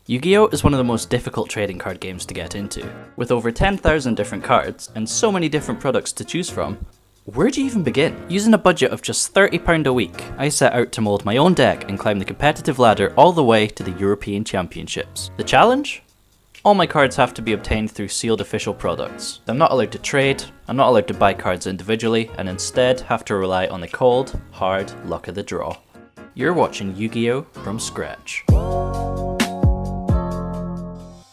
Yu-Gi-Oh is one of the most difficult trading card games to get into. With over 10,000 different cards and so many different products to choose from, where do you even begin? Using a budget of just £30 a week, I set out to mould my own deck and climb the competitive ladder all the way to the European Championships. The challenge? All my cards have to be obtained through sealed official products. I'm not allowed to trade, I'm not allowed to buy cards individually, and instead have to rely on the cold, hard luck of the draw. You're watching Yu-Gi-Oh! From scratch.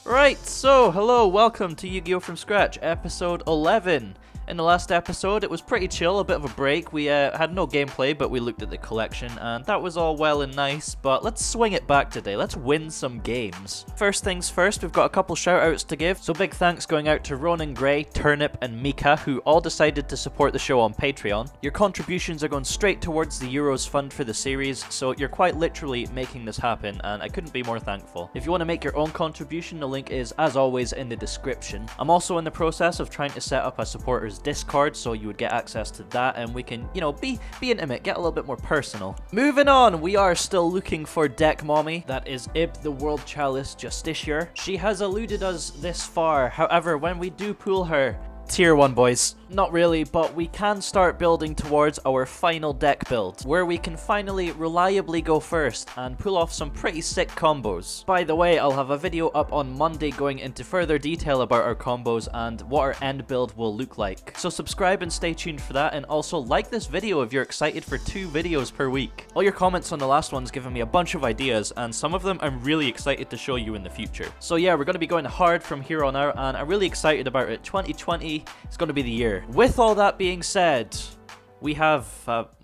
Right, so hello, welcome to Yu-Gi-Oh! From Scratch, episode 11. In the last episode, it was pretty chill, a bit of a break. We had no gameplay, but we looked at the collection, and that was all well and nice, but let's swing it back today. Let's win some games. First things first, we've got a couple shoutouts to give, so big thanks going out to Ronan Gray, Turnip, and Mika, who all decided to support the show on Patreon. Your contributions are going straight towards the Euros fund for the series, so you're quite literally making this happen, and I couldn't be more thankful. If you want to make your own contribution, the link is, as always, in the description. I'm also in the process of trying to set up a supporters Discord, so you would get access to that and we can, be intimate, get a little bit more personal. Moving on, we are still looking for Deck Mommy. That is Ib the World Chalice Justiciar. She has eluded us this far, however, when we do pull her, Tier 1 boys. Not really, but we can start building towards our final deck build, where we can finally reliably go first and pull off some pretty sick combos. By the way, I'll have a video up on Monday going into further detail about our combos and what our end build will look like. So subscribe and stay tuned for that, and also like this video if you're excited for 2 videos per week. All your comments on the last one's given me a bunch of ideas, and some of them I'm really excited to show you in the future. So yeah, we're going to be going hard from here on out, and I'm really excited about it. 2020 is going to be the year. With all that being said, we have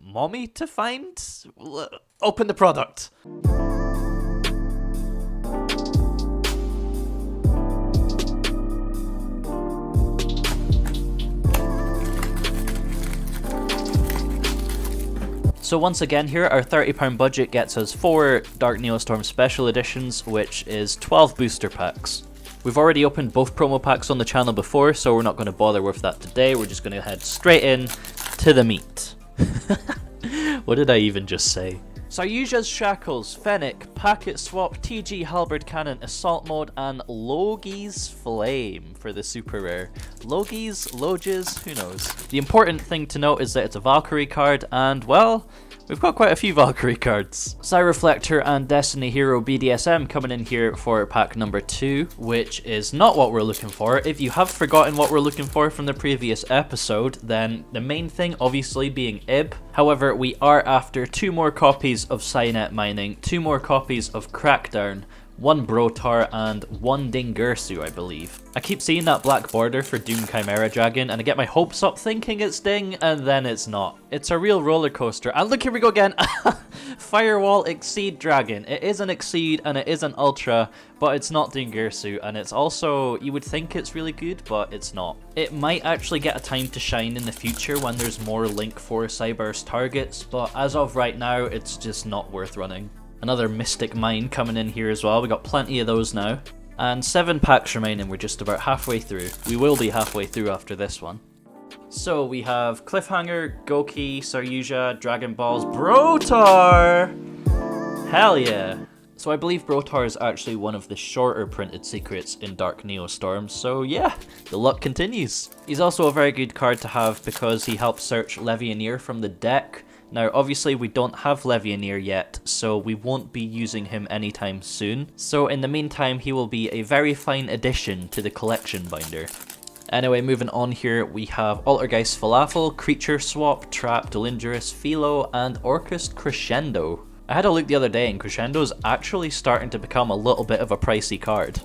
mommy to find? Open the product. So once again here, our £30 budget gets us 4 Dark Neostorm Special Editions, which is 12 booster packs. We've already opened both promo packs on the channel before, so we're not going to bother with that today. We're just going to head straight in to the meat. What did I even just say? Yugioh's Shackles, Fennec, Packet Swap, TG Halberd Cannon, Assault Mode, and Logi's Flame for the super rare. Logi's, Loges, who knows? The important thing to note is that it's a Valkyrie card, and well, we've got quite a few Valkyrie cards. Reflector and Destiny Hero BDSM coming in here for pack number 2, which is not what we're looking for. If you have forgotten what we're looking for from the previous episode, then the main thing obviously being Ib. However, we are after 2 more copies of Cynet Mining, 2 more copies of Crackdown, 1 Brotar, and 1 Dingdingding, I believe. I keep seeing that black border for Doom Chimera Dragon, and I get my hopes up thinking it's Ding, and then it's not. It's a real roller coaster. And look, here we go again. Firewall Exceed Dragon. It is an Exceed, and it is an Ultra, but it's not Dingdingding, and it's also, you would think it's really good, but it's not. It might actually get a time to shine in the future when there's more Link 4 Cyberse targets, but as of right now, it's just not worth running. Another Mystic Mine coming in here as well. We got plenty of those now. And 7 packs remaining. We're just about halfway through. We will be halfway through after this one. So we have Cliffhanger, Goki, Saryuja, Dragon Balls, Brotar! Hell yeah! So I believe Brotar is actually one of the shorter printed secrets in Dark Neostorm, so yeah, the luck continues. He's also a very good card to have because he helps search Levianeer from the deck. Now, obviously, we don't have Levianeer yet, so we won't be using him anytime soon. So in the meantime, he will be a very fine addition to the collection binder. Anyway, moving on here, we have Altergeist Falafel, Creature Swap, Trap, Delindrous, Philo, and Orcust Crescendo. I had a look the other day, and Crescendo's actually starting to become a little bit of a pricey card.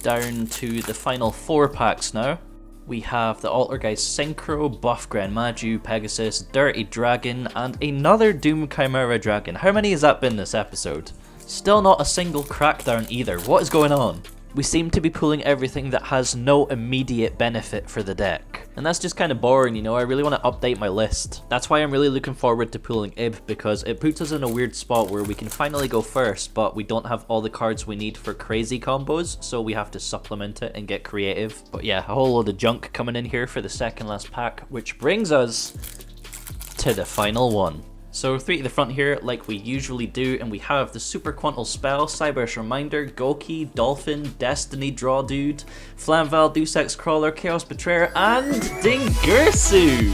Down to the final 4 packs now. We have the Altergeist Synchro, Buff Grand Maju, Pegasus, Dirty Dragon, and another Doom Chimera Dragon. How many has that been this episode? Still not a single Crackdown either. What is going on? We seem to be pulling everything that has no immediate benefit for the deck. And that's just kind of boring, I really want to update my list. That's why I'm really looking forward to pulling Ib, because it puts us in a weird spot where we can finally go first, but we don't have all the cards we need for crazy combos, so we have to supplement it and get creative. But yeah, a whole load of junk coming in here for the second last pack, which brings us to the final one. So 3 to the front here, like we usually do, and we have the Super Quantal Spell, Cyber's Reminder, Goki, Dolphin, Destiny Draw Dude, Flamval, Deus Ex Crawler, Chaos Betrayer, and Dingirsu!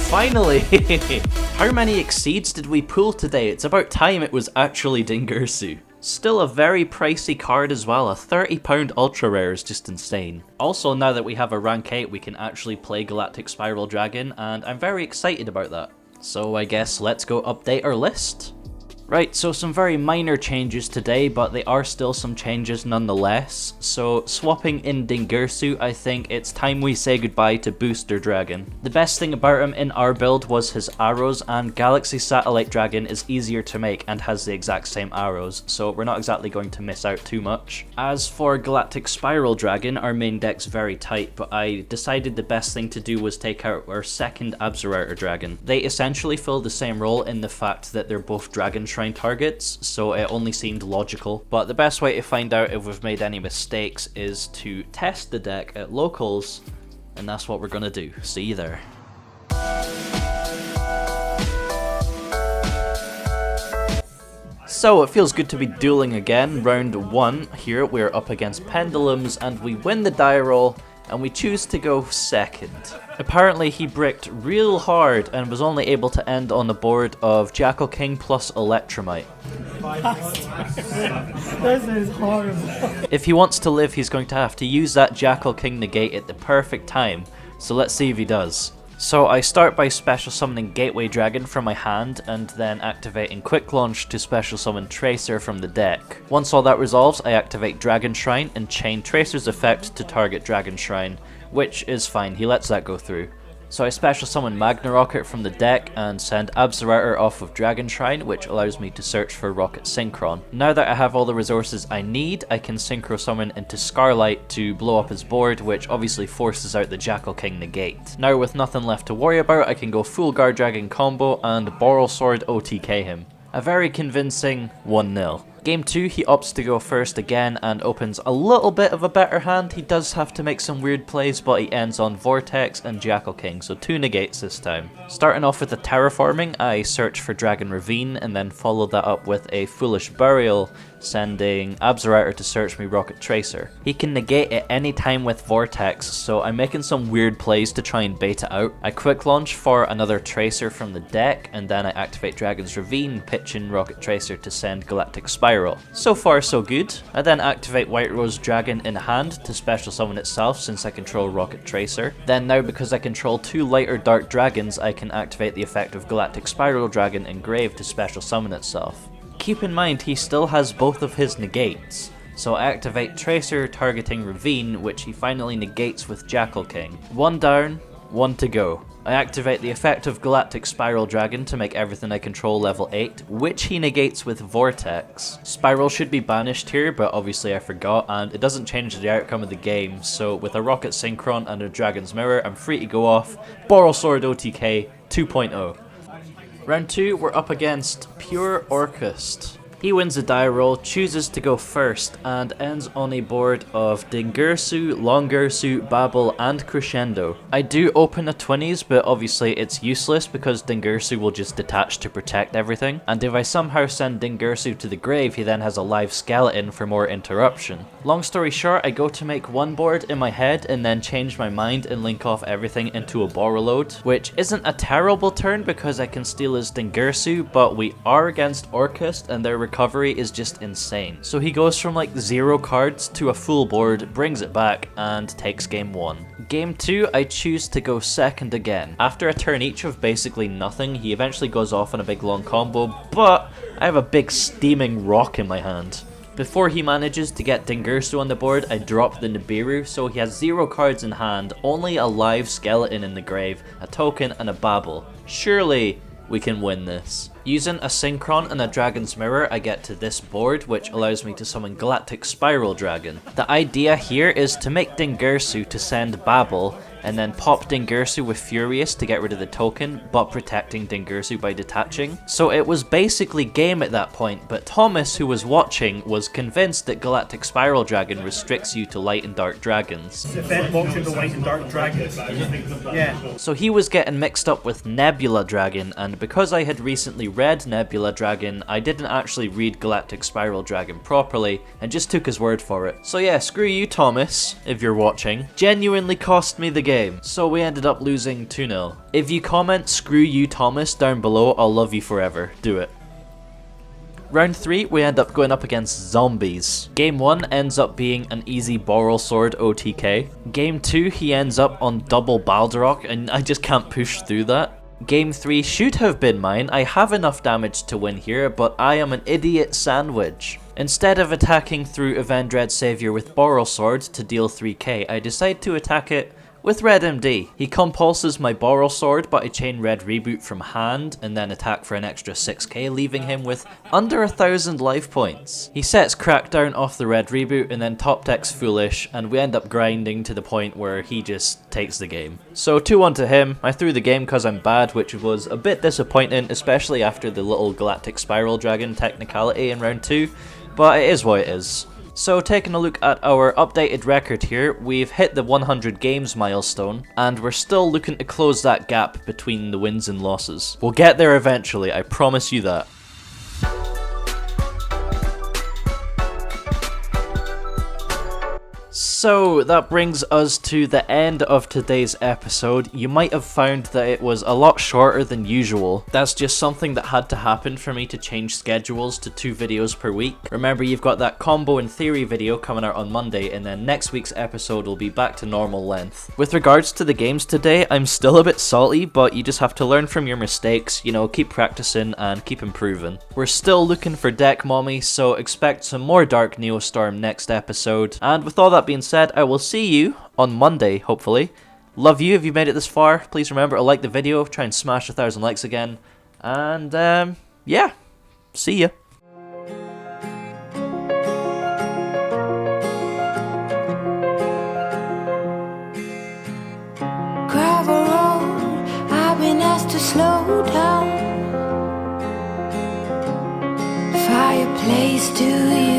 Finally! How many exceeds did we pull today? It's about time it was actually Dingirsu. Still a very pricey card as well, a £30 ultra rare is just insane. Also, now that we have a rank 8, we can actually play Galactic Spiral Dragon, and I'm very excited about that. So I guess let's go update our list. Right, so some very minor changes today, but they are still some changes nonetheless. So swapping in Dingirsu, I think it's time we say goodbye to Booster Dragon. The best thing about him in our build was his arrows, and Galaxy Satellite Dragon is easier to make and has the exact same arrows, so we're not exactly going to miss out too much. As for Galactic Spiral Dragon, our main deck's very tight, but I decided the best thing to do was take out our second Absorouter Dragon. They essentially fill the same role in the fact that they're both Dragon Shrine targets, so it only seemed logical. But the best way to find out if we've made any mistakes is to test the deck at locals, and that's what we're gonna do. See you there. So it feels good to be dueling again. Round 1 here, we're up against Pendulums, and we win the die roll, and we choose to go second. Apparently he bricked real hard and was only able to end on the board of Jackal King plus Electromite. This is horrible. If he wants to live, he's going to have to use that Jackal King negate at the perfect time, so let's see if he does. So I start by special summoning Gateway Dragon from my hand, and then activating Quick Launch to special summon Tracer from the deck. Once all that resolves, I activate Dragon Shrine and chain Tracer's effect to target Dragon Shrine, which is fine, he lets that go through. So I special summon Magna Rocket from the deck and send Absorouter off of Dragon Shrine, which allows me to search for Rocket Synchron. Now that I have all the resources I need, I can Synchro Summon into Scarlight to blow up his board, which obviously forces out the Jackal King negate. Now with nothing left to worry about, I can go full Guard Dragon combo and Boral Sword OTK him. A very convincing 1-0. Game 2, he opts to go first again and opens a little bit of a better hand. He does have to make some weird plays, but he ends on Vortex and Jackal King, so 2 negates this time. Starting off with the Terraforming, I search for Dragon Ravine and then follow that up with a Foolish Burial, sending Absorouter to search me Rocket Tracer. He can negate at any time with Vortex, so I'm making some weird plays to try and bait it out. I Quick Launch for another Tracer from the deck, and then I activate Dragon's Ravine, pitching Rocket Tracer to send Galactic Spiral. So far so good. I then activate White Rose Dragon in hand to special summon itself since I control Rocket Tracer. Then now because I control 2 lighter dark dragons, I can activate the effect of Galactic Spiral Dragon Engraved to special summon itself. Keep in mind he still has both of his negates. So I activate Tracer targeting Ravine, which he finally negates with Jackal King. 1 down, 1 to go. I activate the effect of Galactic Spiral Dragon to make everything I control level 8, which he negates with Vortex. Spiral should be banished here, but obviously I forgot, and it doesn't change the outcome of the game, so with a Rocket Synchron and a Dragon's Mirror, I'm free to go off. Boral Sword OTK 2.0. Round 2, we're up against Pure Orcust. He wins the die roll, chooses to go first, and ends on a board of Dingirsu, Longirsu, Babel, and Crescendo. I do open a 20s, but obviously it's useless because Dingirsu will just detach to protect everything. And if I somehow send Dingirsu to the grave, he then has a live skeleton for more interruption. Long story short, I go to make 1 board in my head and then change my mind and link off everything into a Borreload, which isn't a terrible turn because I can steal his Dingirsu, but we are against Orcust and their recovery is just insane. So he goes from like 0 cards to a full board, brings it back, and takes game 1. Game 2, I choose to go second again. After a turn each of basically nothing, he eventually goes off on a big long combo, but I have a big steaming rock in my hand. Before he manages to get Dingirsu on the board, I drop the Nibiru, so he has 0 cards in hand, only a live skeleton in the grave, a token, and a Babel. Surely we can win this. Using a Synchron and a Dragon's Mirror, I get to this board, which allows me to summon Galactic Spiral Dragon. The idea here is to make Dingirsu to send Babel, and then pop Dingirsu with Furious to get rid of the token, but protecting Dingirsu by detaching. So it was basically game at that point, but Thomas, who was watching, was convinced that Galactic Spiral Dragon restricts you to light and dark dragons. Event watching the light and dark dragons. Yeah. So he was getting mixed up with Nebula Dragon, and because I had recently read Nebula Dragon, I didn't actually read Galactic Spiral Dragon properly, and just took his word for it. So yeah, screw you Thomas, if you're watching. Genuinely cost me the game. So we ended up losing 2-0. If you comment screw you Thomas down below, I'll love you forever. Do it. Round 3, we end up going up against zombies. Game 1 ends up being an easy Boral Sword OTK. Game 2, he ends up on double Baldarok, and I just can't push through that. Game 3 should have been mine. I have enough damage to win here, but I am an idiot sandwich. Instead of attacking through Avendred Savior with Boral Sword to deal 3k, I decide to attack it with Red MD. He compulses my Boral Sword, but I chain Red Reboot from hand and then attack for an extra 6k, leaving him with under 1,000 life points. He sets Crackdown off the Red Reboot and then top decks Foolish, and we end up grinding to the point where he just takes the game. So 2-1 to him. I threw the game because I'm bad, which was a bit disappointing, especially after the little Galactic Spiral Dragon technicality in round 2, but it is what it is. So taking a look at our updated record here, we've hit the 100 games milestone, and we're still looking to close that gap between the wins and losses. We'll get there eventually, I promise you that. So that brings us to the end of today's episode. You might have found that it was a lot shorter than usual. That's just something that had to happen for me to change schedules to 2 videos per week. Remember, you've got that combo and theory video coming out on Monday, and then next week's episode will be back to normal length. With regards to the games today, I'm still a bit salty, but you just have to learn from your mistakes, you know, keep practicing and keep improving. We're still looking for deck mommy, so expect some more Dark Neostorm next episode. And with all that being said, I will see you on Monday, hopefully. Love you if you made it this far. Please remember to like the video, try and smash 1,000 likes again. And, yeah, see ya. Gravel road, I've been asked to slow down. Fireplace, do you